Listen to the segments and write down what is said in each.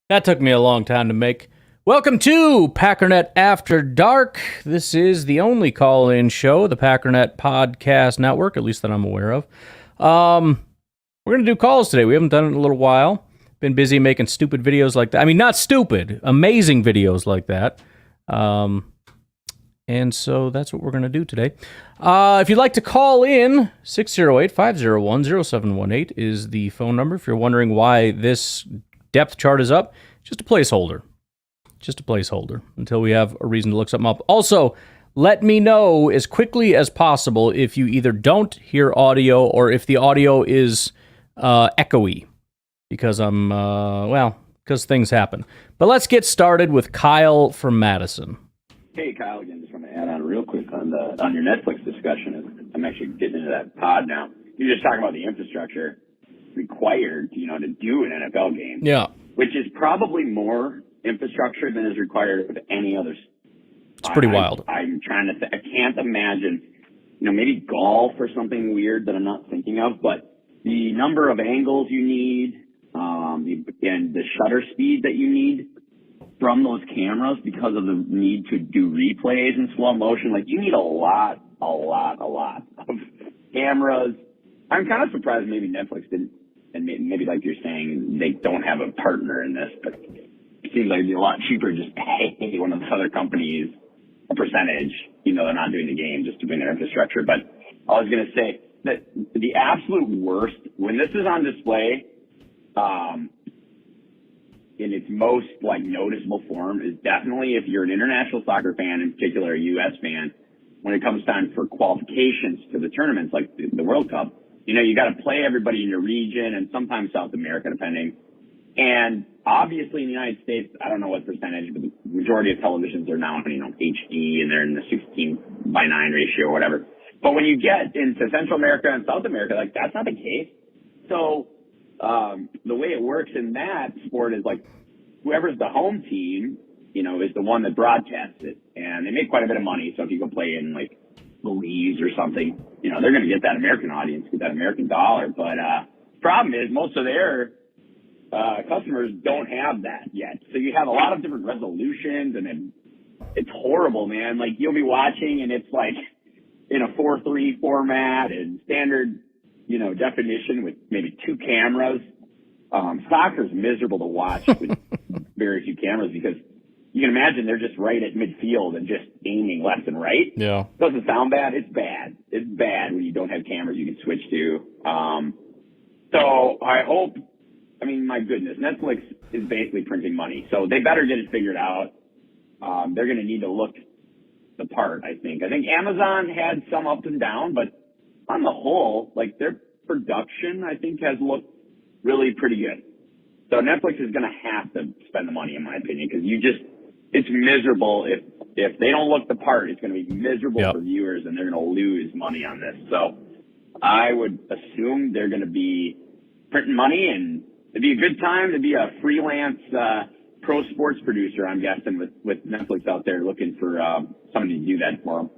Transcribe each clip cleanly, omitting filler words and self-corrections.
That took me a long time to make. Welcome to Packernet After Dark. This is the only call-in show, the Packernet Podcast Network, at least that I'm aware of. We're going to do calls today. We haven't done it in a little while. Been busy making stupid videos like that. I mean, not stupid, amazing videos like that. And so that's what we're going to do today. If you'd like to call in, 608-501-0718 is the phone number. If you're wondering why this depth chart is up, just a placeholder. Just a placeholder until we have a reason to look something up. Also, let me know as quickly as possible if you either don't hear audio or if the audio is echoey. Because because things happen. But let's get started with Kyle from Madison. Hey, Kyle, again, just want to add on real quick on your Netflix discussion. I'm actually getting into that pod now. You're just talking about the infrastructure required, to do an NFL game. Yeah. Which is probably more infrastructure than is required of any other. It's pretty wild. I'm trying to I can't imagine, maybe golf or something weird that I'm not thinking of, but the number of angles you need, and the shutter speed that you need from those cameras because of the need to do replays in slow motion. Like, you need a lot of cameras. I'm kind of surprised maybe Netflix didn't, and maybe like you're saying, they don't have a partner in this, but it seems like it'd be a lot cheaper just to pay one of those other companies a percentage, they're not doing the game, just doing their infrastructure. But I was going to say that the absolute worst, when this is on display, in its most noticeable form, is definitely if you're an international soccer fan, in particular a U.S. fan, when it comes time for qualifications to the tournaments like the World Cup. You got to play everybody in your region and sometimes South America, depending. And obviously in the United States, I don't know what percentage, but the majority of televisions are now, HD, and they're in the 16:9 ratio or whatever. But when you get into Central America and South America, that's not the case. So the way it works in that sport is whoever's the home team, is the one that broadcasts it. And they make quite a bit of money. So if you go play in Belize or something, they're going to get that American audience, get that American dollar. But problem is most of their customers don't have that yet. So you have a lot of different resolutions, and it's horrible, man. You'll be watching and it's in a 4:3 format and standard, definition with maybe two cameras. Soccer's miserable to watch with very few cameras because you can imagine they're just right at midfield and just aiming left and right. Yeah. Doesn't sound bad. It's bad. It's bad when you don't have cameras you can switch to. So I hope, my goodness, Netflix is basically printing money. So they better get it figured out. They're going to need to look the part, I think. I think Amazon had some up and down, but on the whole, their production, I think, has looked really pretty good. So Netflix is going to have to spend the money, in my opinion, because it's miserable. If they don't look the part, it's going to be miserable for viewers, and they're going to lose money on this. So I would assume they're going to be printing money, and it'd be a good time to be a freelance pro sports producer, I'm guessing, with Netflix out there looking for somebody to do that for them.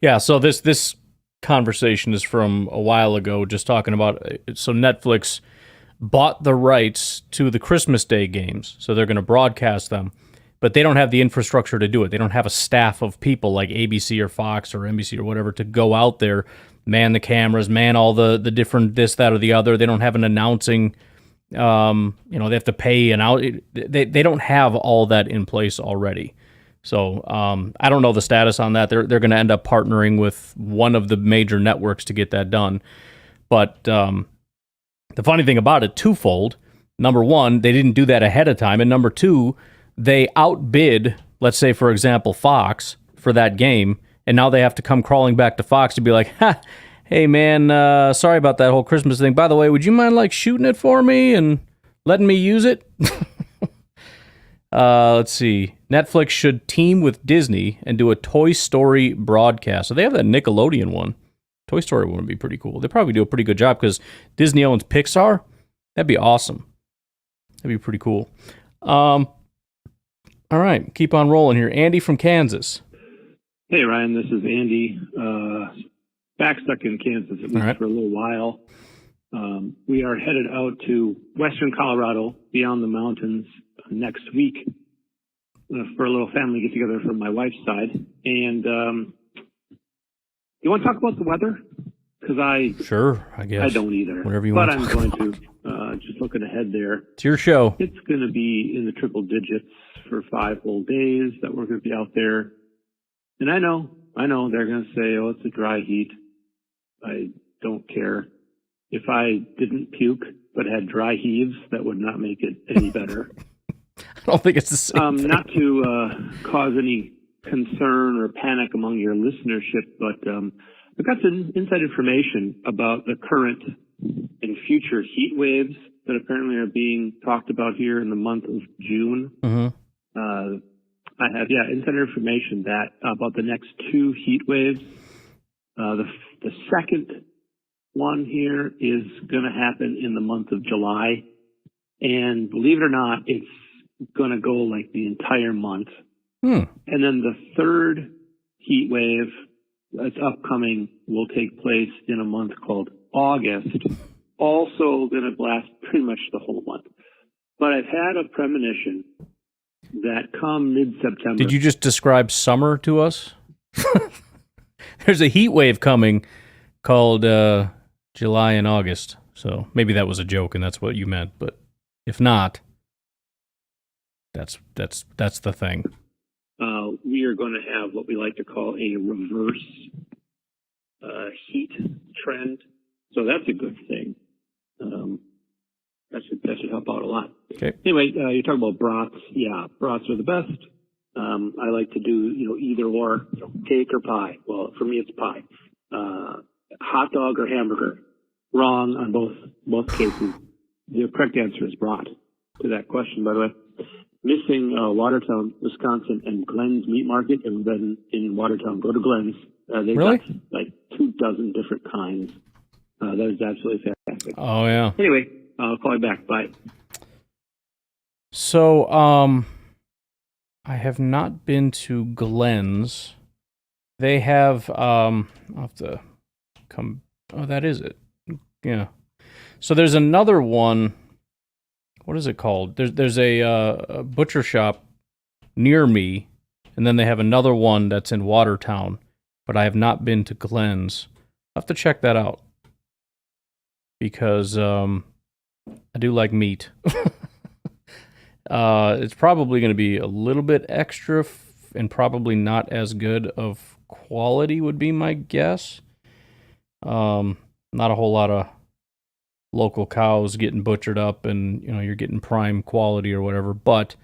Yeah, so this conversation is from a while ago, just talking about, so Netflix bought the rights to the Christmas Day games, so they're going to broadcast them, but they don't have the infrastructure to do it. They don't have a staff of people like ABC or Fox or NBC or whatever to go out there, man the cameras, man all the different this, that, or the other. They don't have an announcing, they have to pay an out. They don't have all that in place already. So I don't know the status on that. They're going to end up partnering with one of the major networks to get that done. But the funny thing about it, twofold. Number one, they didn't do that ahead of time. And number two, they outbid, let's say, for example, Fox for that game. And now they have to come crawling back to Fox to be like, hey, man, sorry about that whole Christmas thing. By the way, would you mind shooting it for me and letting me use it? Let's see. Netflix should team with Disney and do a Toy Story broadcast. So they have that Nickelodeon one. Toy Story one would be pretty cool. They probably do a pretty good job because Disney owns Pixar. That'd be awesome. That'd be pretty cool. All right, keep on rolling here. Andy from Kansas. Hey, Ryan, this is Andy. Back stuck in Kansas at least for a little while. We are headed out to western Colorado, beyond the mountains, next week for a little family get together from my wife's side. And you want to talk about the weather? Because I guess I don't either. Whatever you but want. I'm going to. Just looking ahead there. It's your show. It's going to be in the triple digits for 5 whole days that we're going to be out there. And I know they're going to say, "Oh, it's a dry heat." I don't care. If I didn't puke but had dry heaves, that would not make it any better. I don't think it's the same thing. Not to cause any concern or panic among your listenership, but I've got some inside information about the current and future heat waves that apparently are being talked about here in the month of June. Mm-hmm. I have, insider information that about the next 2 heat waves. The second one here is going to happen in the month of July. And believe it or not, it's going to go like the entire month. And then the third heat wave that's upcoming will take place in a month called August. Also going to last pretty much the whole month. But I've had a premonition that come mid-September. Did you just describe summer to us? There's a heat wave coming called July and August. So maybe that was a joke and that's what you meant. But if not, that's the thing. We are going to have what we like to call a reverse heat trend. So that's a good thing. That should help out a lot. Okay. Anyway, you're talking about brats. Yeah, brats are the best. I like to do, either or, cake or pie. Well, for me, it's pie. Hot dog or hamburger. Wrong on both cases. The correct answer is brat to that question, by the way. Missing Watertown, Wisconsin, and Glenn's Meat Market. And then in Watertown, go to Glenn's. They've Really? got like 24 different kinds. That is absolutely fantastic. Oh, yeah. Anyway, I'll call you back. Bye. So, I have not been to Glenn's. They have, I'll have to come, oh, that is it. Yeah. So there's another one. What is it called? There's a butcher shop near me, and then they have another one that's in Watertown, but I have not been to Glenn's. I'll have to check that out because I do like meat. It's probably going to be a little bit extra and probably not as good of quality would be my guess. Not a whole lot of local cows getting butchered up and, you're getting prime quality or whatever, but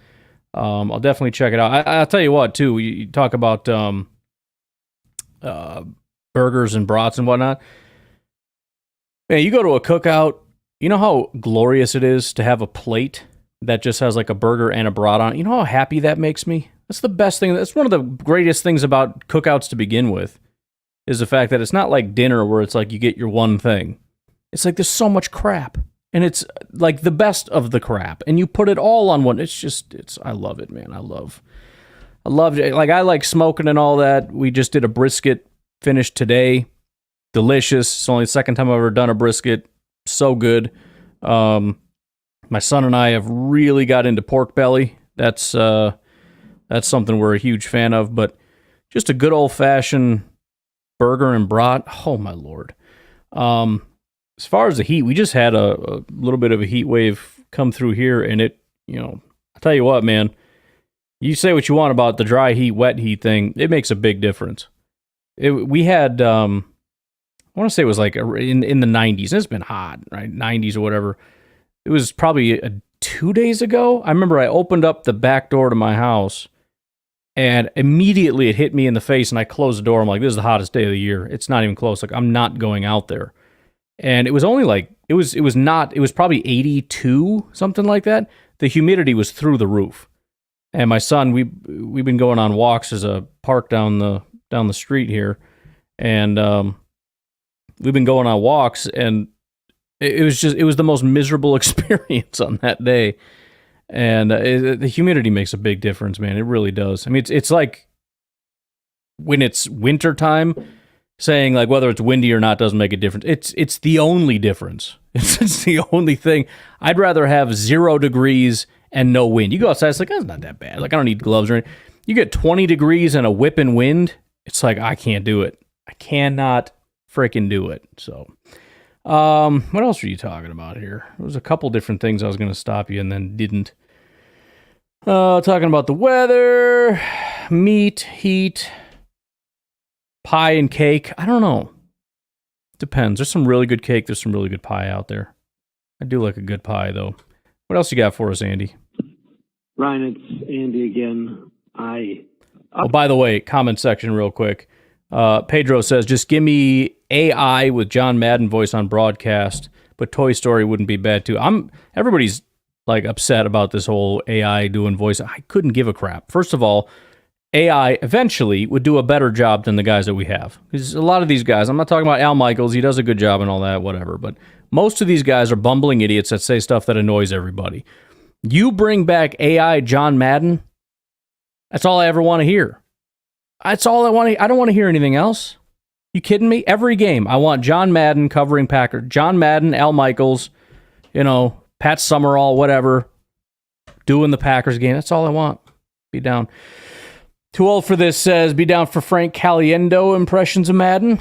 I'll definitely check it out. I'll tell you what, too, you talk about burgers and brats and whatnot. Man, you go to a cookout, you know how glorious it is to have a plate that just has like a burger and a brat on it? You know how happy that makes me? That's the best thing. That's one of the greatest things about cookouts to begin with, is the fact that it's not like dinner where it's like you get your one thing. It's like there's so much crap, and it's like the best of the crap, and you put it all on one. I love it, man. I love it. Like, I like smoking and all that. We just did a brisket, finished today. Delicious. It's only the second time I've ever done a brisket. So good. My son and I have really got into pork belly. That's something we're a huge fan of, but just a good old-fashioned burger and brat. Oh, my Lord. As far as the heat, we just had a little bit of a heat wave come through here, and it, I'll tell you what, man, you say what you want about the dry heat, wet heat thing, it makes a big difference. We had, I want to say it was like in the 90s, and it's been hot, right, 90s or whatever. It was probably 2 days ago. I remember I opened up the back door to my house, and immediately it hit me in the face, and I closed the door. I'm like, this is the hottest day of the year. It's not even close. Like, I'm not going out there. And it was only like, it was probably 82, something like that. The humidity was through the roof. And my son, we've been going on walks. There's a park down the street here. And we've been going on walks, and it was the most miserable experience on that day. And the humidity makes a big difference, man. It really does. I mean, it's like when it's winter time, saying like whether it's windy or not doesn't make a difference. It's the only difference. It's the only thing. I'd rather have 0 degrees and no wind. You go outside, it's like, that's not that bad. Like, I don't need gloves or anything. You get 20 degrees and a whipping wind, it's like, I can't do it. I cannot freaking do it. So, what else are you talking about here? There was a couple different things I was going to stop you and then didn't. Talking about the weather, meat, heat, pie and cake. I don't know. Depends. There's some really good cake. There's some really good pie out there. I do like a good pie, though. What else you got for us, Andy? Ryan, it's Andy again. Oh, by the way, comment section real quick. Pedro says, just give me AI with John Madden voice on broadcast, but Toy Story wouldn't be bad, too. Everybody's like upset about this whole AI doing voice. I couldn't give a crap. First of all, AI eventually would do a better job than the guys that we have. Because a lot of these guys, I'm not talking about Al Michaels, he does a good job and all that, whatever, but most of these guys are bumbling idiots that say stuff that annoys everybody. You bring back AI John Madden, that's all I ever want to hear. That's all I want to. I don't want to hear anything else. You kidding me? Every game, I want John Madden covering Packers. John Madden, Al Michaels, Pat Summerall, whatever, doing the Packers game. That's all I want. Be down. Too old for this says, be down for Frank Caliendo impressions of Madden.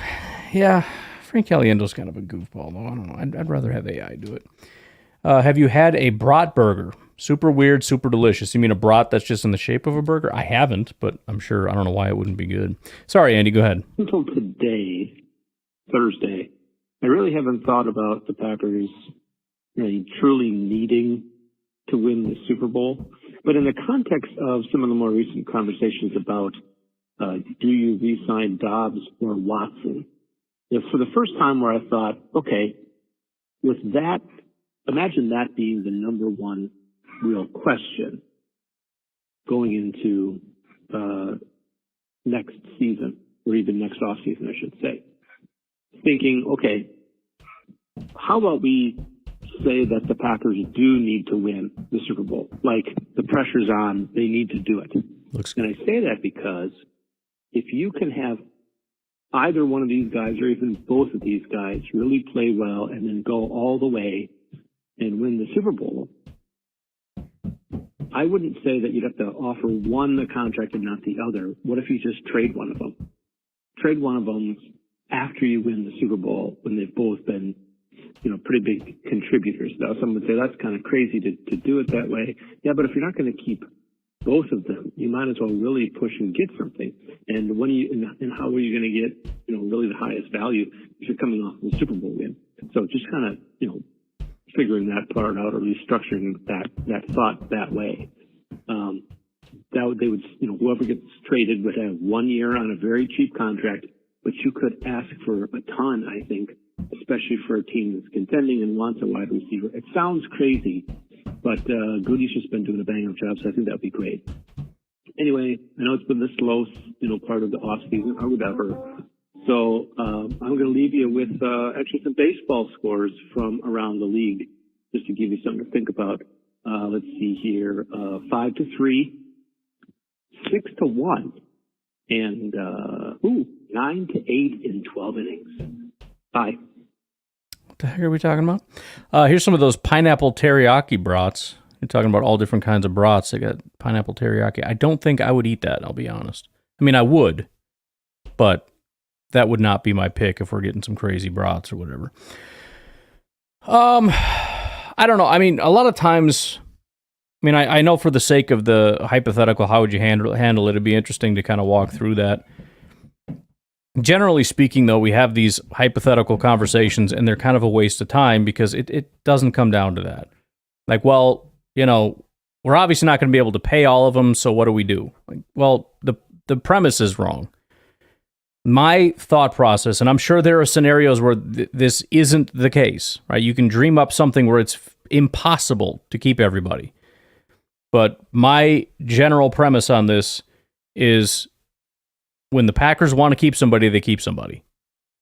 Yeah, Frank Caliendo's kind of a goofball, though. I don't know. I'd rather have AI do it. Have you had a brat burger? Super weird, super delicious. You mean a brat that's just in the shape of a burger? I haven't, but I'm sure, I don't know why it wouldn't be good. Sorry, Andy, go ahead. Until today, Thursday, I really haven't thought about the Packers really truly needing to win the Super Bowl. But in the context of some of the more recent conversations about do you re-sign Dobbs or Watson, for the first time where I thought, okay, with that, imagine that being the number one real question going into next season, or even next offseason, I should say. Thinking, okay, how about we say that the Packers do need to win the Super Bowl? Like, the pressure's on, they need to do it. And I say that because if you can have either one of these guys or even both of these guys really play well and then go all the way and win the Super Bowl, I wouldn't say that you'd have to offer one the contract and not the other. What if you just trade one of them? Trade one of them after you win the Super Bowl when they've both been, pretty big contributors. Now, some would say that's kind of crazy to do it that way. Yeah, but if you're not going to keep both of them, you might as well really push and get something. And and how are you going to get, really the highest value if you're coming off the Super Bowl win? So just kind of, figuring that part out, or restructuring that thought that way. They would, whoever gets traded would have 1 year on a very cheap contract, but you could ask for a ton, I think, especially for a team that's contending and wants a wide receiver. It sounds crazy, but Goody's just been doing a bang-up job, so I think that would be great. Anyway, I know it's been the slow, part of the off season or whatever. So I'm going to leave you with actually some baseball scores from around the league, just to give you something to think about. Let's see here: 5-3, 6-1, and 9-8 in 12 innings. Bye. What the heck are we talking about? Here's some of those pineapple teriyaki brats. You're talking about all different kinds of brats. They got pineapple teriyaki. I don't think I would eat that, I'll be honest. I mean, I would, but that would not be my pick if we're getting some crazy brats or whatever. I don't know. I mean, a lot of times, I know for the sake of the hypothetical, how would you handle it? It'd be interesting to kind of walk through that. Generally speaking, though, we have these hypothetical conversations, and they're kind of a waste of time because it doesn't come down to that. Like, well, we're obviously not going to be able to pay all of them, so what do we do? Like, well, the premise is wrong. My thought process, and I'm sure there are scenarios where this isn't the case, right? You can dream up something where it's impossible to keep everybody. But my general premise on this is when the Packers want to keep somebody, they keep somebody.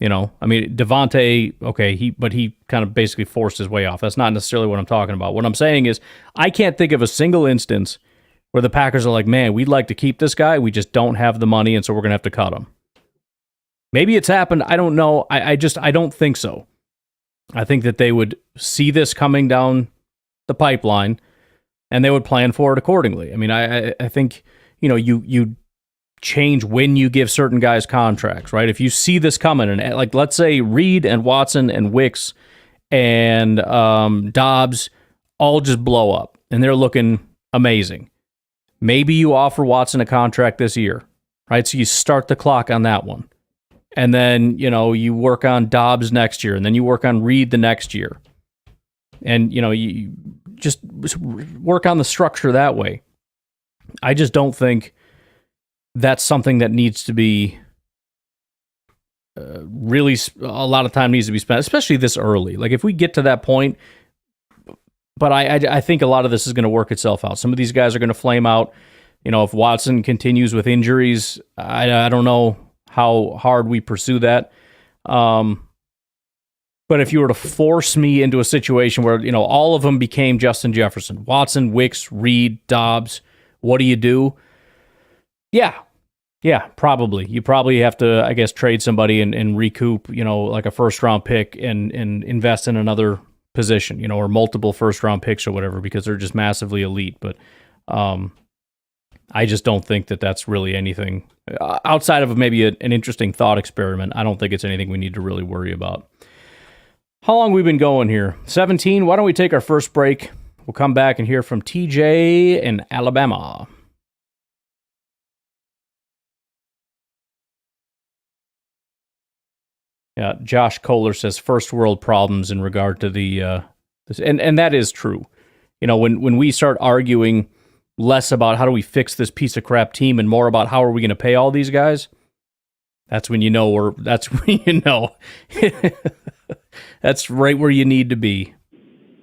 Devontae, okay, he kind of basically forced his way off. That's not necessarily what I'm talking about. What I'm saying is I can't think of a single instance where the Packers are like, man, we'd like to keep this guy, we just don't have the money, and so we're going to have to cut him. Maybe it's happened. I don't know. I don't think so. I think that they would see this coming down the pipeline and they would plan for it accordingly. I mean, I think, you change when you give certain guys contracts, right? If you see this coming, and like, let's say Reed and Watson and Wicks and Dobbs all just blow up and they're looking amazing. Maybe you offer Watson a contract this year, right? So you start the clock on that one. And then, you work on Dobbs next year, and then you work on Reed the next year. And, you just work on the structure that way. I just don't think that's something that needs to be really, a lot of time needs to be spent, especially this early. Like, if we get to that point, but I think a lot of this is going to work itself out. Some of these guys are going to flame out. If Watson continues with injuries, I don't know how hard we pursue that. But if you were to force me into a situation where, all of them became Justin Jefferson, Watson, Wicks, Reed, Dobbs, what do you do? Yeah, probably. You probably have to, I guess, trade somebody and recoup, like a first-round pick and invest in another position, or multiple first-round picks or whatever, because they're just massively elite. But I just don't think that that's really anything outside of maybe an interesting thought experiment. I don't think it's anything we need to really worry about. How long have we been going here? 17. Why don't we take our first break? We'll come back and hear from TJ in Alabama. Yeah, Josh Kohler says first world problems in regard to the this, and that is true. When we start arguing less about how do we fix this piece of crap team and more about how are we going to pay all these guys, that's when that's when that's right where you need to be.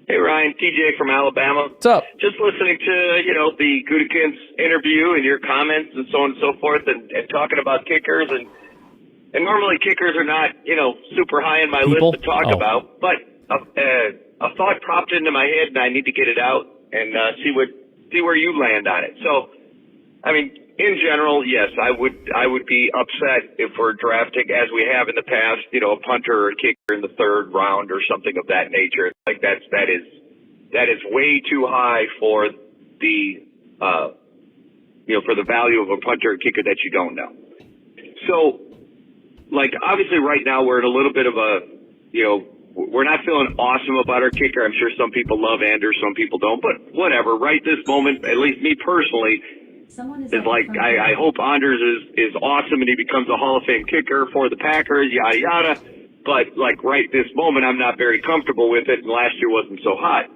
Hey Ryan, TJ from Alabama. What's up? Just listening to the Gutekunst interview and your comments and so on and so forth, and talking about kickers and normally kickers are not super high in my list to talk about, but a thought popped into my head and I need to get it out and see where you land on it. So, I mean, in general, yes, I would be upset if we're drafting, as we have in the past, a punter or a kicker in the third round or something of that nature. Like that is way too high for the for the value of a punter or kicker that you don't know. So, like, obviously right now we're in a little bit of a, we're not feeling awesome about our kicker. I'm sure some people love Anders, some people don't, but whatever. Right this moment, at least me personally, is like, I hope Anders is awesome and he becomes a Hall of Fame kicker for the Packers, yada, yada. But, like, right this moment, I'm not very comfortable with it, and last year wasn't so hot.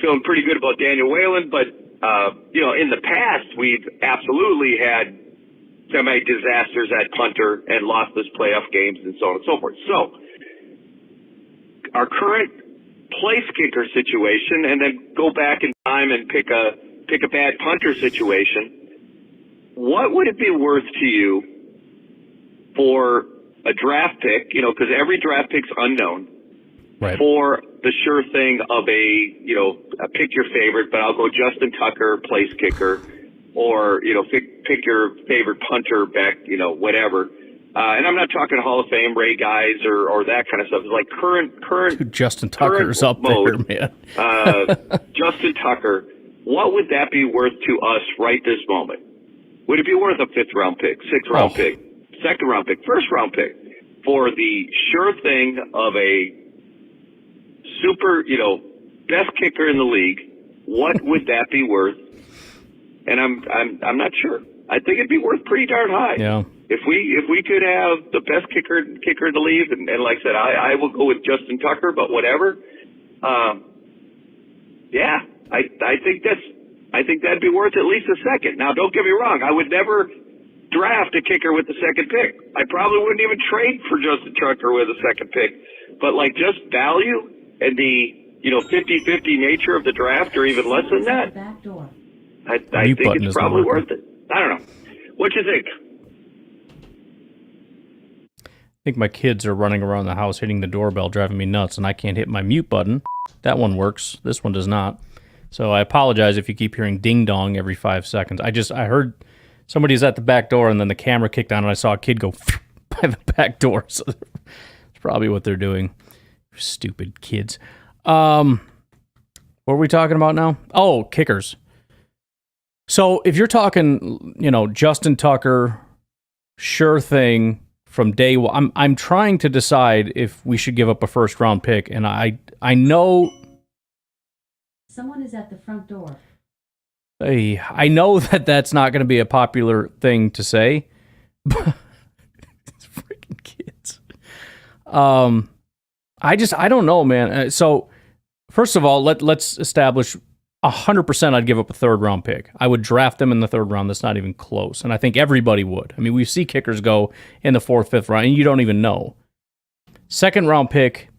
Feeling pretty good about Daniel Whalen, but, in the past, we've absolutely had semi-disasters at punter and lost those playoff games and so on and so forth. So, our current place kicker situation, and then go back in time and pick a bad punter situation, what would it be worth to you for a draft pick, because every draft pick's unknown, right, for the sure thing of a pick your favorite, but I'll go Justin Tucker, place kicker, or, pick your favorite punter back, whatever. And I'm not talking Hall of Fame Ray guys or that kind of stuff. It's like current Dude, Justin Tucker's up mode, there, man. Justin Tucker, what would that be worth to us right this moment? Would it be worth a 5th round pick, 6th round pick, 2nd round pick, 1st round pick for the sure thing of a super, best kicker in the league? What would that be worth? And I'm not sure. I think it'd be worth pretty darn high. Yeah. If we could have the best kicker in the league, and like I said, I will go with Justin Tucker, but whatever. Yeah, I think that'd be worth at least a 2nd. Now, don't get me wrong. I would never draft a kicker with the 2nd pick. I probably wouldn't even trade for Justin Tucker with a 2nd pick. But like just value and the 50-50 nature of the draft, or even less than that, I think it's probably worth it. I don't know. What you think? I think my kids are running around the house hitting the doorbell, driving me nuts, and I can't hit my mute button. That one works. This one does not. So I apologize if you keep hearing ding dong every 5 seconds. I heard somebody's at the back door, and then the camera kicked on, and I saw a kid go by the back door. So that's probably what they're doing. Stupid kids. What are we talking about now? Oh, kickers. So if you're talking, Justin Tucker, sure thing from day one. I'm trying to decide if we should give up a first round pick, and I know someone is at the front door. I know that that's not going to be a popular thing to say, but it's freaking kids. I don't know, man. So first of all, let's establish 100% I'd give up a third round pick. I would draft them in the third round. That's not even close. And I think everybody would. I mean, we see kickers go in the fourth, fifth round, and you don't even know. Second round pick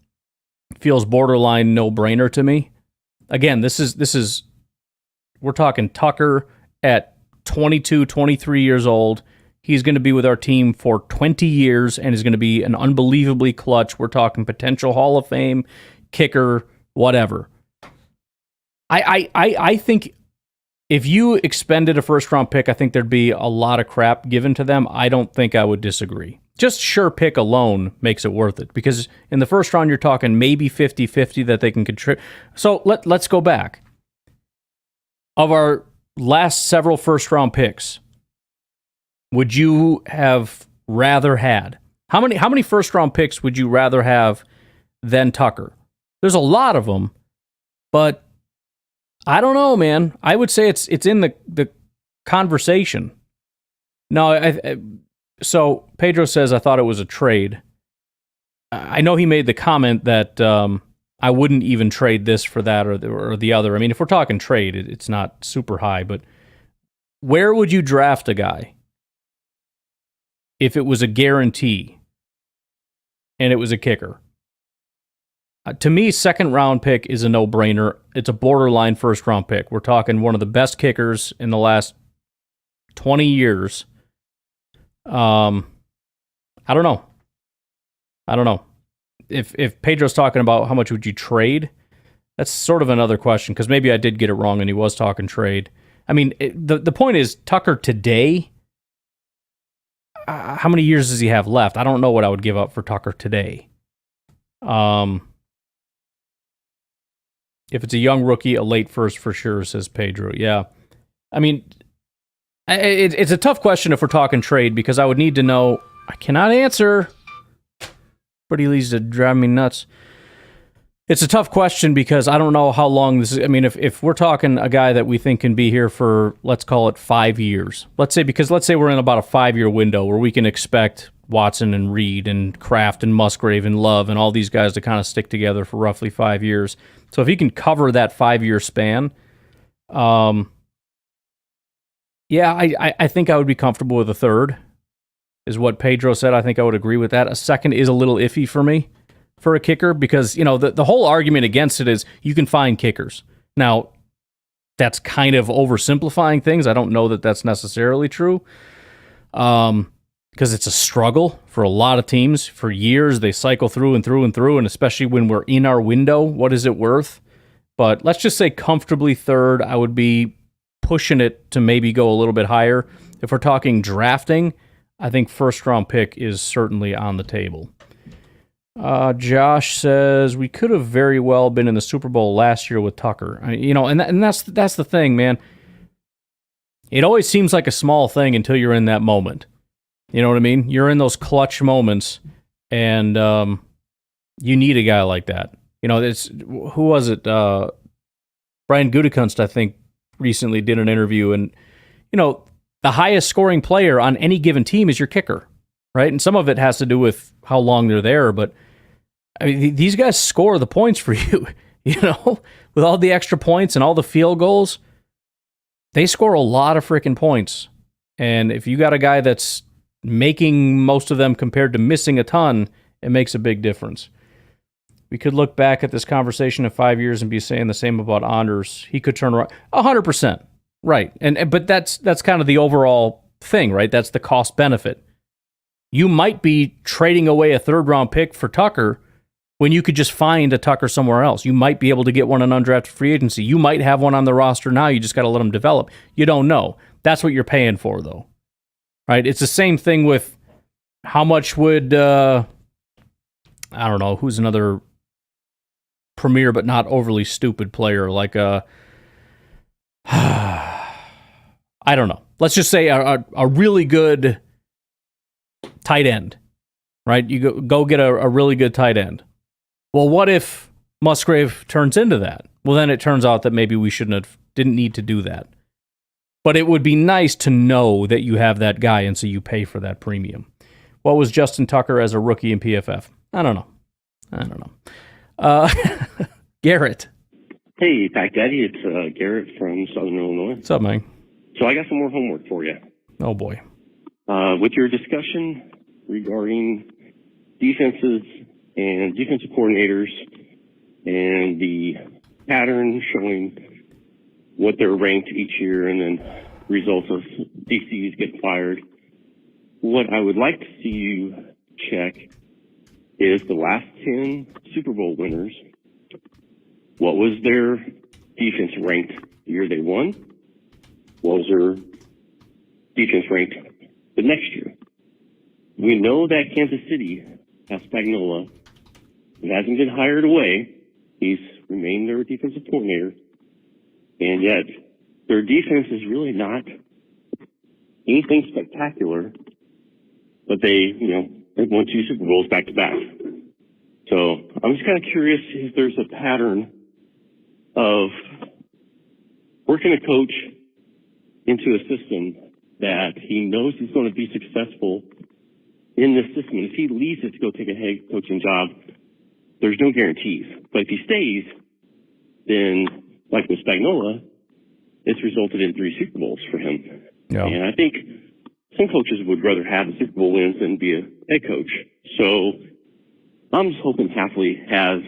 feels borderline no-brainer to me. Again, this is we're talking Tucker at 22, 23 years old. He's going to be with our team for 20 years and is going to be an unbelievably clutch. We're talking potential Hall of Fame, kicker, whatever. I think if you expended a first-round pick, I think there'd be a lot of crap given to them. I don't think I would disagree. Just sure pick alone makes it worth it, because in the first round, you're talking maybe 50-50 that they can contribute. So let's go back. Of our last several first-round picks, would you have rather had? How many first-round picks would you rather have than Tucker? There's a lot of them, but I don't know, man. I would say it's in the conversation. No, so Pedro says, I thought it was a trade. I know he made the comment that I wouldn't even trade this for that or the other. I mean, if we're talking trade, it's not super high, but where would you draft a guy if it was a guarantee and it was a kicker? To me, second round pick is a no-brainer. It's a borderline first round pick. We're talking one of the best kickers in the last 20 years. I don't know. If Pedro's talking about how much would you trade, that's sort of another question, because maybe I did get it wrong and he was talking trade. I mean, the point is, Tucker today, how many years does he have left? I don't know what I would give up for Tucker today. If it's a young rookie, a late first for sure, says Pedro. Yeah. I mean, it's a tough question if we're talking trade, because I would need to know. I cannot answer, but he leads to drive me nuts. It's a tough question because I don't know how long this is. I mean, if we're talking a guy that we think can be here for, let's call it 5 years. Let's say we're in about a 5-year window where we can expect Watson and Reed and Kraft and Musgrave and Love and all these guys to kind of stick together for roughly 5 years. So if he can cover that 5-year span, I think I would be comfortable with a third, is what Pedro said. I think I would agree with that. A second is a little iffy for me for a kicker, because, the whole argument against it is you can find kickers. Now, that's kind of oversimplifying things. I don't know that that's necessarily true, because it's a struggle for a lot of teams. For years, they cycle through and through and through, and especially when we're in our window, what is it worth? But let's just say comfortably third. I would be pushing it to maybe go a little bit higher. If we're talking drafting, I think first-round pick is certainly on the table. Josh says, we could have very well been in the Super Bowl last year with Tucker. And that's the thing, man. It always seems like a small thing until you're in that moment. You know what I mean? You're in those clutch moments, and you need a guy like that. Who was it? Brian Gutekunst, I think, recently did an interview, and, the highest scoring player on any given team is your kicker, right? And some of it has to do with how long they're there, but I mean, these guys score the points for you, with all the extra points and all the field goals. They score a lot of freaking points. And if you got a guy that's making most of them compared to missing a ton, it makes a big difference. We could look back at this conversation in 5 years and be saying the same about Anders. He could turn around 100%. Right. But that's kind of the overall thing, right? That's the cost benefit. You might be trading away a third round pick for Tucker when you could just find a Tucker somewhere else. You might be able to get one in undrafted free agency. You might have one on the roster now. You just got to let him develop. You don't know. That's what you're paying for, though. Right? It's the same thing with how much would, I don't know, who's another premier but not overly stupid player, like a I don't know. Let's just say a really good tight end, right? You go get a really good tight end. Well, what if Musgrave turns into that? Well, then it turns out that maybe we didn't need to do that. But it would be nice to know that you have that guy, and so you pay for that premium. What was Justin Tucker as a rookie in PFF? I don't know. Garrett. Hey, Pack Daddy, it's Garrett from Southern Illinois. What's up, man? So I got some more homework for you. Oh, boy. With your discussion regarding defenses and defensive coordinators and the pattern showing what they're ranked each year and then results of DCs getting fired, what I would like to see you check is the last 10 Super Bowl winners. What was their defense ranked the year they won? What was their defense ranked the next year? We know that Kansas City has Spagnuolo. He hasn't been hired away. He's remained their defensive coordinator. And yet, their defense is really not anything spectacular. But they've won 2 Super Bowls back to back. So I'm just kind of curious if there's a pattern of working a coach into a system that he knows he's going to be successful in this system. And if he leaves it to go take a head coaching job, there's no guarantees. But if he stays, then like with Spagnuolo, it's resulted in 3 Super Bowls for him. Yeah. And I think some coaches would rather have the Super Bowl wins than be a head coach. So I'm just hoping Hafley has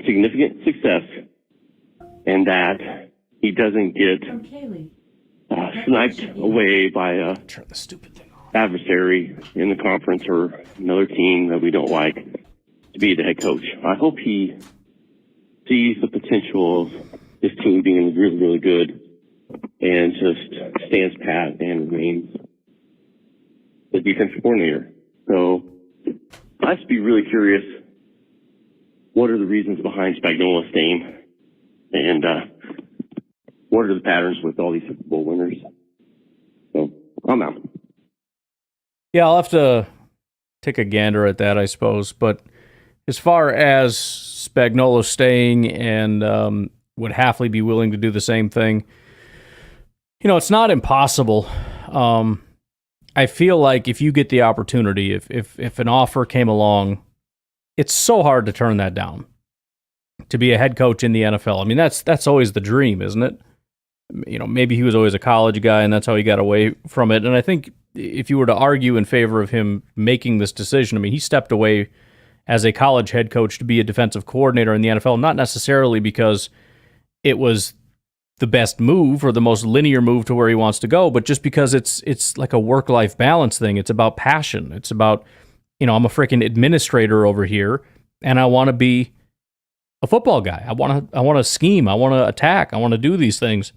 significant success and that he doesn't get From Kaylee. sniped away by a Turn the stupid thing off. adversary in the conference or another team that we don't like to be the head coach. I hope he sees the potential of this team being really, really good and just stands pat and remains the defensive coordinator. So I'd just be really curious, what are the reasons behind Spagnuolo's staying? And what are the patterns with all these Super Bowl winners? So I'm out. Yeah, I'll have to take a gander at that, I suppose. But as far as Spagnuolo staying and would Hafley be willing to do the same thing, it's not impossible. I feel like if you get the opportunity, if an offer came along, it's so hard to turn that down. To be a head coach in the NFL. I mean, that's always the dream, isn't it? Maybe he was always a college guy and that's how he got away from it. And I think if you were to argue in favor of him making this decision, I mean, he stepped away as a college head coach to be a defensive coordinator in the NFL, not necessarily because it was the best move or the most linear move to where he wants to go, but just because it's like a work-life balance thing. It's about passion. It's about, I'm a freaking administrator over here and I want to be a football guy. I want to scheme. I want to attack. I want to do these things.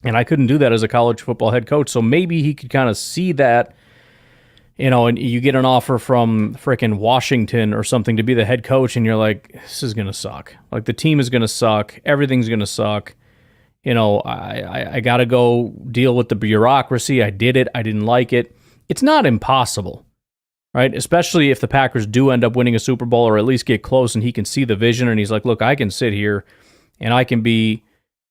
And I couldn't do that as a college football head coach. So maybe he could kind of see that, and you get an offer from frickin' Washington or something to be the head coach, and you're like, this is going to suck. Like, the team is going to suck. Everything's going to suck. I got to go deal with the bureaucracy. I did it. I didn't like it. It's not impossible, right? Especially if the Packers do end up winning a Super Bowl or at least get close and he can see the vision and he's like, look, I can sit here and I can be,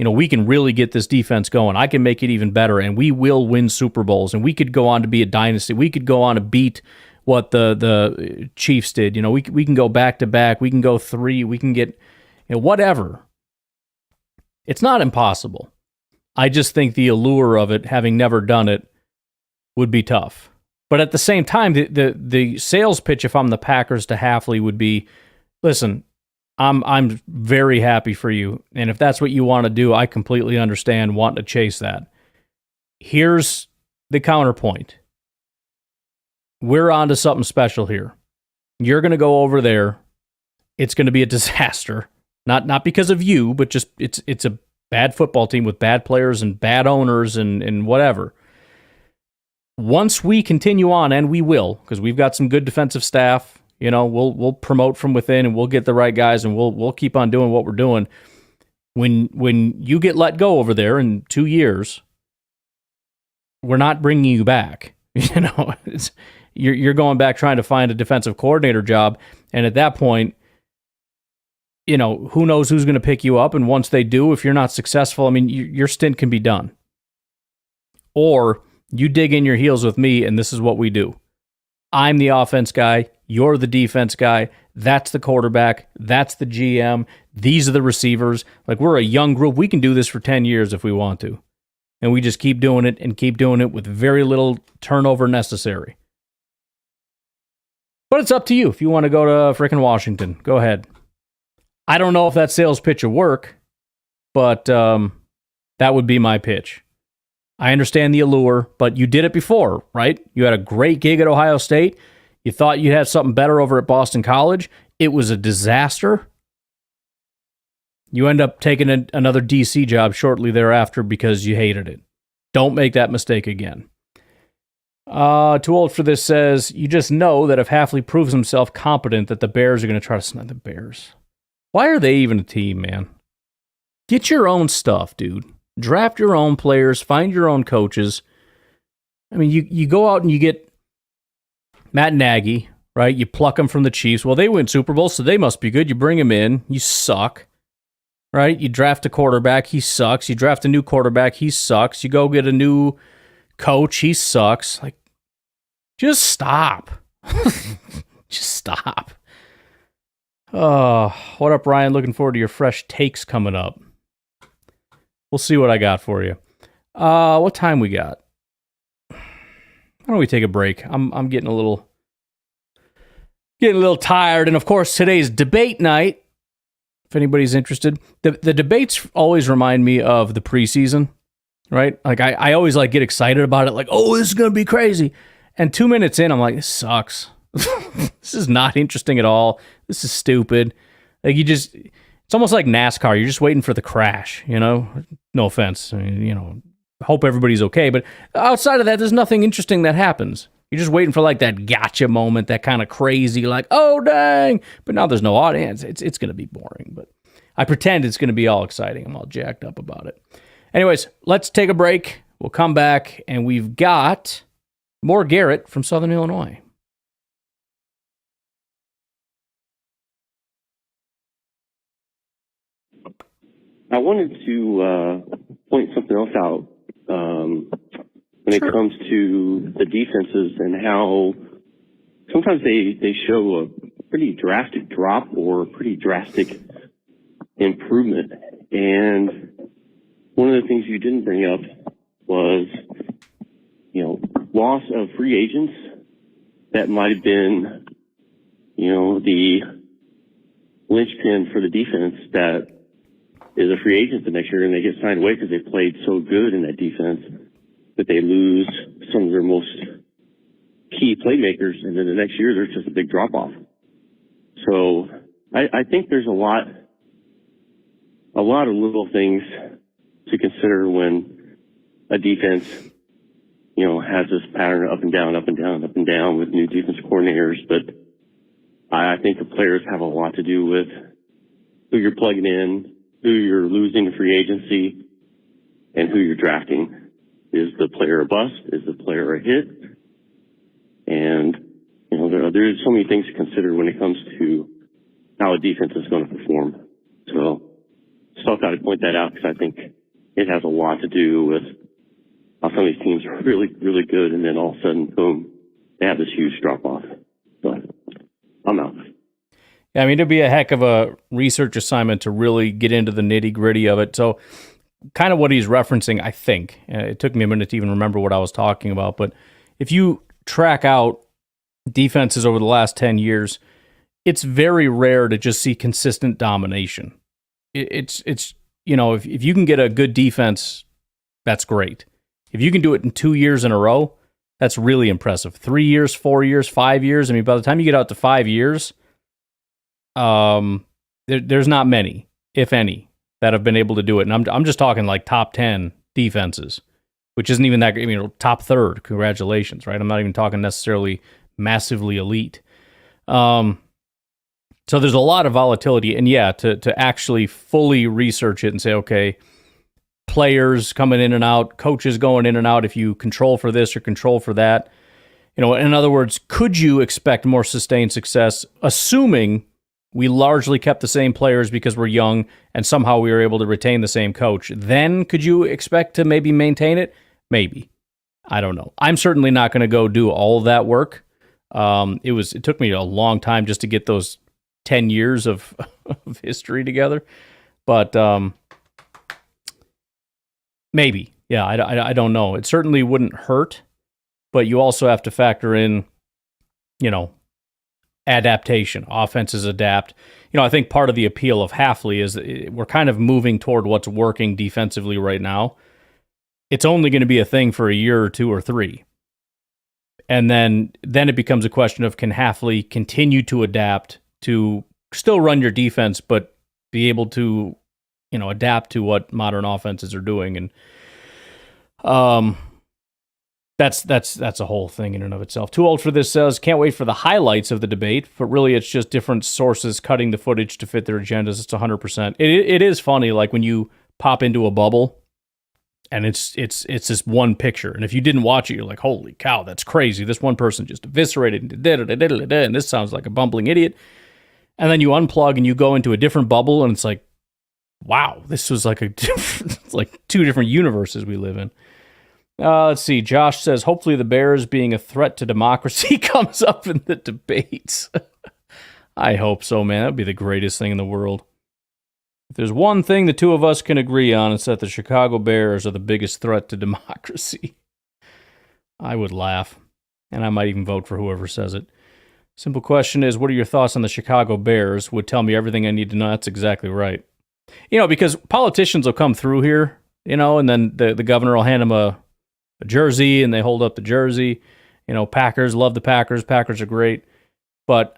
we can really get this defense going. I can make it even better and we will win Super Bowls and we could go on to be a dynasty. We could go on to beat what the Chiefs did. We can go back to back. We can go 3. We can get, whatever. It's not impossible. I just think the allure of it, having never done it, would be tough. But at the same time, the sales pitch, if I'm the Packers to Hafley, would be, listen, I'm very happy for you, and if that's what you want to do, I completely understand wanting to chase that. Here's the counterpoint. We're on to something special here. You're going to go over there. It's going to be a disaster. Not because of you, but just it's a bad football team with bad players and bad owners and whatever. Once we continue on, and we will, because we've got some good defensive staff, You know, we'll promote from within, and we'll get the right guys, and we'll keep on doing what we're doing. When you get let go over there in 2 years, we're not bringing you back. You know, you're going back trying to find a defensive coordinator job, and at that point, you know, who knows who's going to pick you up, and once they do, if you're not successful, I mean, your stint can be done. Or you dig in your heels with me, and this is what we do. I'm the offense guy. You're the defense guy. That's the quarterback. That's the GM. These are the receivers. Like, we're a young group. We can do this for 10 years if we want to. And we just keep doing it and keep doing it with very little turnover necessary. But it's up to you. If you want to go to frickin' Washington, go ahead. I don't know if that sales pitch will work, but that would be my pitch. I understand the allure, but you did it before, right? You had a great gig at Ohio State. You thought you'd have something better over at Boston College. It was a disaster. You end up taking another DC job shortly thereafter because you hated it. Don't make that mistake again. Too Old for This says, you just know that if Hafley proves himself competent, that the Bears are going to try to snub the Bears. Why are they even a team, man? Get your own stuff, dude. Draft your own players. Find your own coaches. I mean, you go out and you get Matt Nagy, right? You pluck him from the Chiefs. Well, they win Super Bowl, so they must be good. You bring him in. You suck, right? You draft a quarterback. He sucks. You draft a new quarterback. He sucks. You go get a new coach. He sucks. Like, just stop. Just stop. Oh, what up, Ryan? Looking forward to your fresh takes coming up. We'll see what I got for you. What time we got? Why don't we take a break? I'm getting a little tired, and of course today's debate night. If anybody's interested, the debates always remind me of the preseason, right? Like I always like get excited about it, like, oh, this is gonna be crazy, and 2 minutes in, I'm like, this sucks. This is not interesting at all. This is stupid. Like, it's almost like NASCAR. You're just waiting for the crash, you know? No offense. I mean, you know, hope everybody's okay. But outside of that, there's nothing interesting that happens. You're just waiting for like that gotcha moment, that kind of crazy, like, oh, dang. But now there's no audience. It's going to be boring. But I pretend it's going to be all exciting. I'm all jacked up about it. Anyways, let's take a break. We'll come back, and we've got more Garrett from Southern Illinois. I wanted to point something else out when it comes to the defenses and how sometimes they show a pretty drastic drop or a pretty drastic improvement. And one of the things you didn't bring up was, you know, loss of free agents that might have been, you know, the linchpin for the defense that is a free agent the next year, and they get signed away because they played so good in that defense that they lose some of their most key playmakers, and then the next year there's just a big drop off. So I think there's a lot of little things to consider when a defense, you know, has this pattern of up and down, up and down, up and down with new defense coordinators. But I think the players have a lot to do with who you're plugging in, who you're losing to free agency, and who you're drafting. Is the player a bust? Is the player a hit? And, you know, there's so many things to consider when it comes to how a defense is going to perform. So I've got to point that out because I think it has a lot to do with how some of these teams are really, really good, and then all of a sudden, boom, they have this huge drop-off. But I'm out. Yeah, I mean, it'd be a heck of a research assignment to really get into the nitty-gritty of it. So kind of what he's referencing, I think, it took me a minute to even remember what I was talking about, but if you track out defenses over the last 10 years, it's very rare to just see consistent domination. It's you know, if you can get a good defense, that's great. If you can do it in 2 years in a row, that's really impressive. 3 years, 4 years, 5 years. I mean, by the time you get out to 5 years, there's not many, if any, that have been able to do it. And I'm just talking like top 10 defenses, which isn't even that, you know, top third. Congratulations, right? I'm not even talking necessarily massively elite. So there's a lot of volatility, and yeah, to actually fully research it and say, okay, players coming in and out, coaches going in and out, if you control for this or control for that. In other words, could you expect more sustained success, assuming we largely kept the same players because we're young and somehow we were able to retain the same coach? Then could you expect to maybe maintain it? Maybe. I don't know. I'm certainly not going to go do all of that work. It took me a long time just to get those 10 years of history together. But maybe. Yeah, I don't know. It certainly wouldn't hurt, but you also have to factor in, adaptation. Offenses adapt. I think part of the appeal of Hafley is that we're kind of moving toward what's working defensively right now. It's only going to be a thing for a year or two or three. And then it becomes a question of, can Hafley continue to adapt to still run your defense, but be able to, adapt to what modern offenses are doing. And that's a whole thing in and of itself. Too Old for This says, can't wait for the highlights of the debate, but really it's just different sources cutting the footage to fit their agendas. It's 100%. It is funny, like when you pop into a bubble and it's this one picture. And if you didn't watch it, you're like, holy cow, that's crazy. This one person just eviscerated and this sounds like a bumbling idiot. And then you unplug and you go into a different bubble and it's like, wow, this was like like two different universes we live in. Let's see. Josh says, hopefully the Bears being a threat to democracy comes up in the debates. I hope so, man. That would be the greatest thing in the world. If there's one thing the two of us can agree on, it's that the Chicago Bears are the biggest threat to democracy. I would laugh, and I might even vote for whoever says it. Simple question is, what are your thoughts on the Chicago Bears? Would tell me everything I need to know. That's exactly right. Because politicians will come through here, and then the governor will hand them a jersey, and they hold up the jersey. Packers, love the Packers. Packers are great. But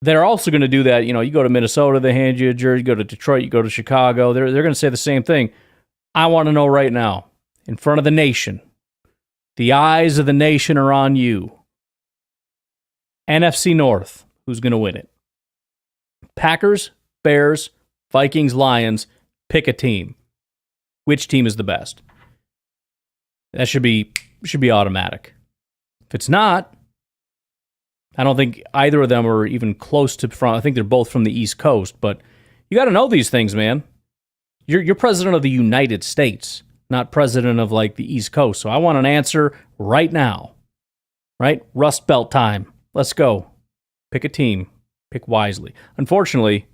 they're also going to do that. You go to Minnesota, they hand you a jersey. You go to Detroit, you go to Chicago. They're going to say the same thing. I want to know right now, in front of the nation, the eyes of the nation are on you. NFC North, who's going to win it? Packers, Bears, Vikings, Lions, pick a team. Which team is the best? That should be automatic. If it's not, I don't think either of them are even close to front. I think they're both from the East Coast, but you got to know these things, man. You're president of the United States, not president of like the East Coast. So I want an answer right now. Right? Rust Belt time. Let's go. Pick a team. Pick wisely. Unfortunately,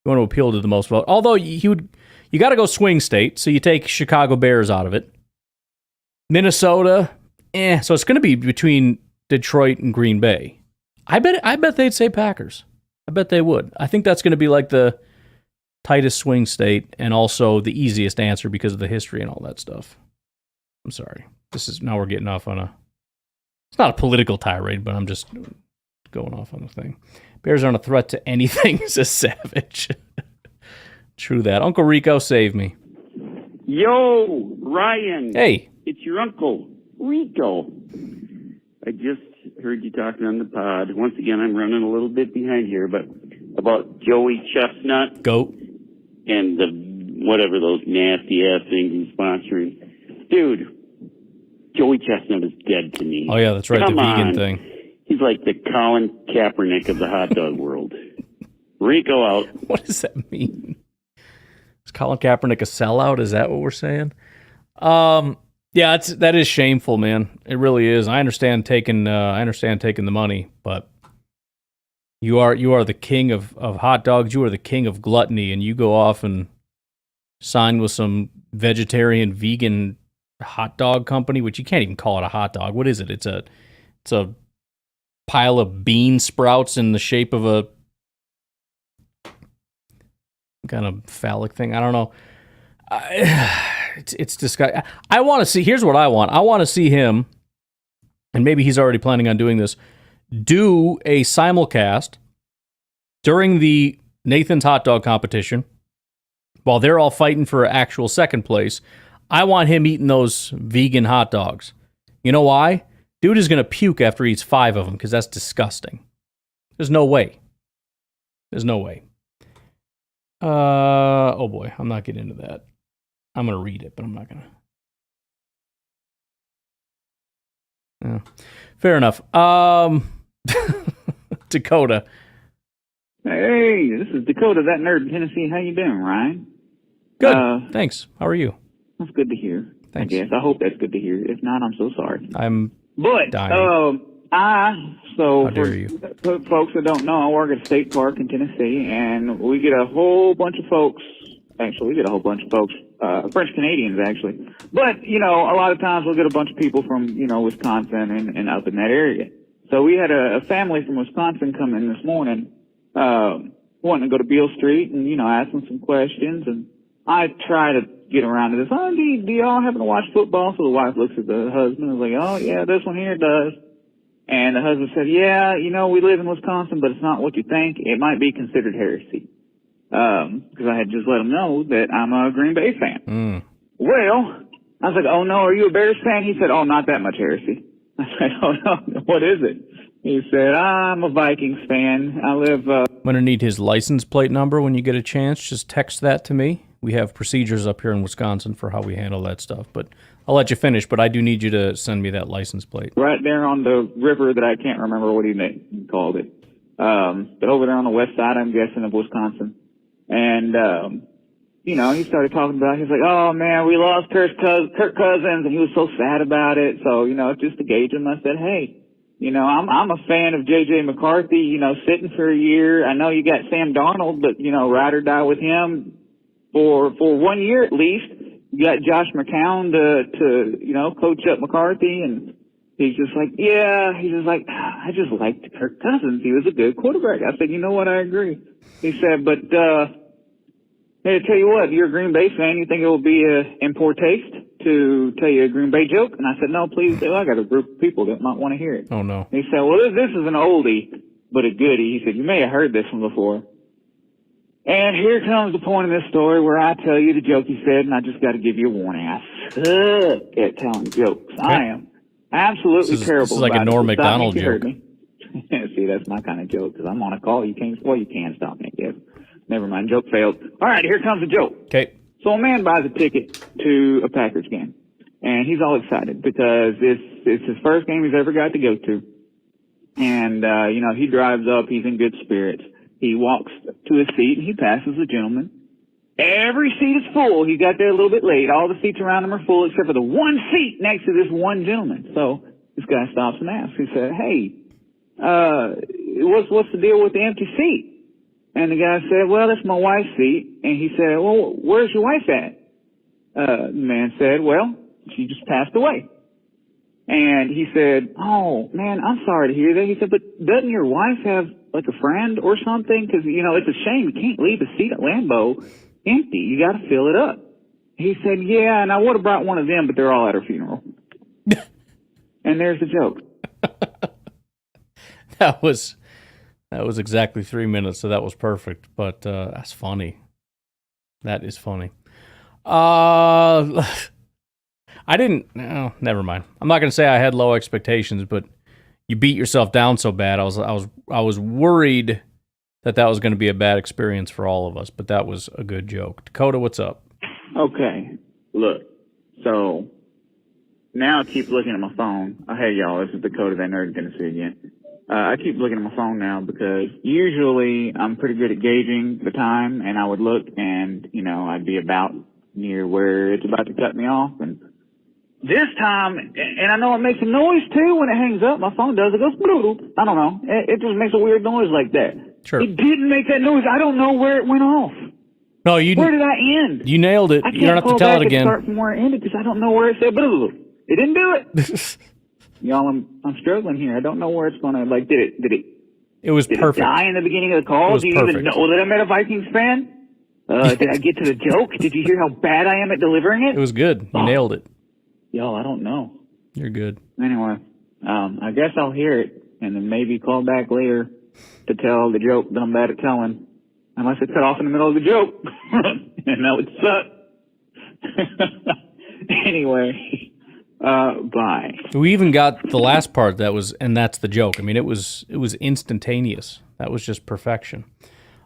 you want to appeal to the most vote. Although you got to go swing state, so you take Chicago Bears out of it. Minnesota, so it's going to be between Detroit and Green Bay. I bet they'd say Packers. I bet they would. I think that's going to be like the tightest swing state and also the easiest answer because of the history and all that stuff. I'm sorry. Now we're getting off on it's not a political tirade, but I'm just going off on the thing. Bears aren't a threat to anything, says Savage. True that. Uncle Rico, save me. Yo, Ryan. Hey. It's your Uncle Rico. I just heard you talking on the pod. Once again, I'm running a little bit behind here, but about Joey Chestnut. Goat. And whatever those nasty ass things he's sponsoring. Dude, Joey Chestnut is dead to me. Oh, yeah, that's right. Come the vegan on. thing. He's like the Colin Kaepernick of the hot dog world. Rico out. What does that mean? Is Colin Kaepernick a sellout? Is that what we're saying? Yeah, that is shameful, man. It really is. I understand taking the money, but you are the king of hot dogs. You are the king of gluttony, and you go off and sign with some vegetarian vegan hot dog company, which you can't even call it a hot dog. What is it? It's a pile of bean sprouts in the shape of a kind of phallic thing. I don't know. It's disgusting. I want to see. Here's what I want. I want to see him, and maybe he's already planning on doing this. Do a simulcast during the Nathan's hot dog competition while they're all fighting for actual second place. I want him eating those vegan hot dogs. You know why? Dude is going to puke after he eats 5 of them because that's disgusting. There's no way. There's no way. Oh boy, I'm not getting into that. I'm going to read it, but I'm not going to. Yeah. Fair enough. Dakota. Hey, this is Dakota, that nerd in Tennessee. How you doing, Ryan? Good. Thanks. How are you? That's good to hear. Thanks. I guess. I hope that's good to hear. If not, I'm so sorry. I'm But, dying. for dare you. folks that don't know, I work at a state park in Tennessee, and we get a whole bunch of folks. Actually, we get a whole bunch of folks, French Canadians, actually. But, a lot of times we'll get a bunch of people from, Wisconsin and up in that area. So we had a family from Wisconsin come in this morning, wanting to go to Beale Street and, ask them some questions. And I try to get around to this. Oh, do y'all happen to watch football? So the wife looks at the husband and is like, oh, yeah, this one here does. And the husband said, yeah, we live in Wisconsin, but it's not what you think. It might be considered heresy. Because I had just let him know that I'm a Green Bay fan. Well, I was like, oh no, are you a Bears fan? He said, oh, not that much heresy. I said, oh no, what is it? He said, I'm a Vikings fan. I live, I'm going to need his license plate number when you get a chance. Just text that to me. We have procedures up here in Wisconsin for how we handle that stuff. But I'll let you finish, but I do need you to send me that license plate. Right there on the river that I can't remember what he called it. But over there on the west side, I'm guessing, of Wisconsin. And, he started talking about, he's like, oh man, we lost Kirk Cousins, and he was so sad about it. So, just to gauge him, I said, hey, I'm a fan of J.J. McCarthy, sitting for a year. I know you got Sam Darnold, but, ride or die with him for 1 year at least. You got Josh McCown to coach up McCarthy, and he's just like, yeah, he's just like, I just liked Kirk Cousins. He was a good quarterback. I said, you know what, I agree. He said, but, hey, tell you what, you're a Green Bay fan. You think it will be in poor taste to tell you a Green Bay joke? And I said, no, please do. I got a group of people that might want to hear it. Oh, no. He said, well, this is an oldie, but a goodie. He said, you may have heard this one before. And here comes the point of this story where I tell you the joke he said, and I just got to give you a warning. I suck at telling jokes. Okay. I am absolutely terrible. This is like a Norm Macdonald joke. See, that's my kind of joke, because I'm on a call. You can stop me, I guess. Never mind, joke failed. All right, here comes the joke. Okay. So a man buys a ticket to a Packers game, and he's all excited because it's his first game he's ever got to go to. And, he drives up, he's in good spirits. He walks to his seat, and he passes a gentleman. Every seat is full. He got there a little bit late. All the seats around him are full except for the one seat next to this one gentleman. So this guy stops and asks. He said, hey, what's the deal with the empty seat? And the guy said, well, that's my wife's seat. And he said, well, where's your wife at? The man said, well, she just passed away. And he said, oh, man, I'm sorry to hear that. He said, but doesn't your wife have, like, a friend or something? Because, it's a shame. You can't leave a seat at Lambeau empty. You got to fill it up. He said, yeah, and I would have brought one of them, but they're all at her funeral. And there's the joke. That was exactly 3 minutes, so that was perfect. But that's funny. That is funny. Never mind. I'm not going to say I had low expectations, but you beat yourself down so bad. I was worried that was going to be a bad experience for all of us. But that was a good joke. Dakota, what's up? Okay, look. So now I keep looking at my phone. Oh, hey y'all, this is Dakota, that nerd in Tennessee again. I keep looking at my phone now because usually I'm pretty good at gauging the time, and I would look and, I'd be about near where it's about to cut me off. And this time, and I know it makes a noise too when it hangs up. My phone does. It goes bloop. I don't know. It just makes a weird noise like that. Sure. It didn't make that noise. I don't know where it went off. No, where did I end? You nailed it. You don't have to tell it again. I can't start from where it ended because I don't know where it said bloop. It didn't do it. Y'all, I'm struggling here. I don't know where it's gonna, did it? It was perfect. Did it die in the beginning of the call? Do you even know that I'm a Vikings fan? Did I get to the joke? Did you hear how bad I am at delivering it? It was good. You nailed it. Y'all, I don't know. You're good. Anyway, I guess I'll hear it and then maybe call back later to tell the joke that I'm bad at telling. Unless it cut off in the middle of the joke. And that would suck. Anyway. Bye. We even got the last part and that's the joke. I mean, it was instantaneous. That was just perfection.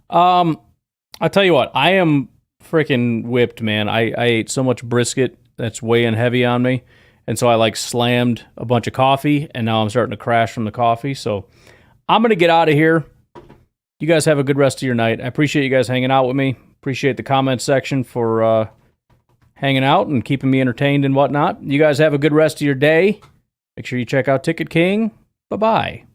I'll tell you what, I am freaking whipped, man. I ate so much brisket that's weighing heavy on me. And so I like slammed a bunch of coffee, and now I'm starting to crash from the coffee. So I'm going to get out of here. You guys have a good rest of your night. I appreciate you guys hanging out with me. Appreciate the comment section for hanging out and keeping me entertained and whatnot. You guys have a good rest of your day. Make sure you check out Ticket King. Bye-bye.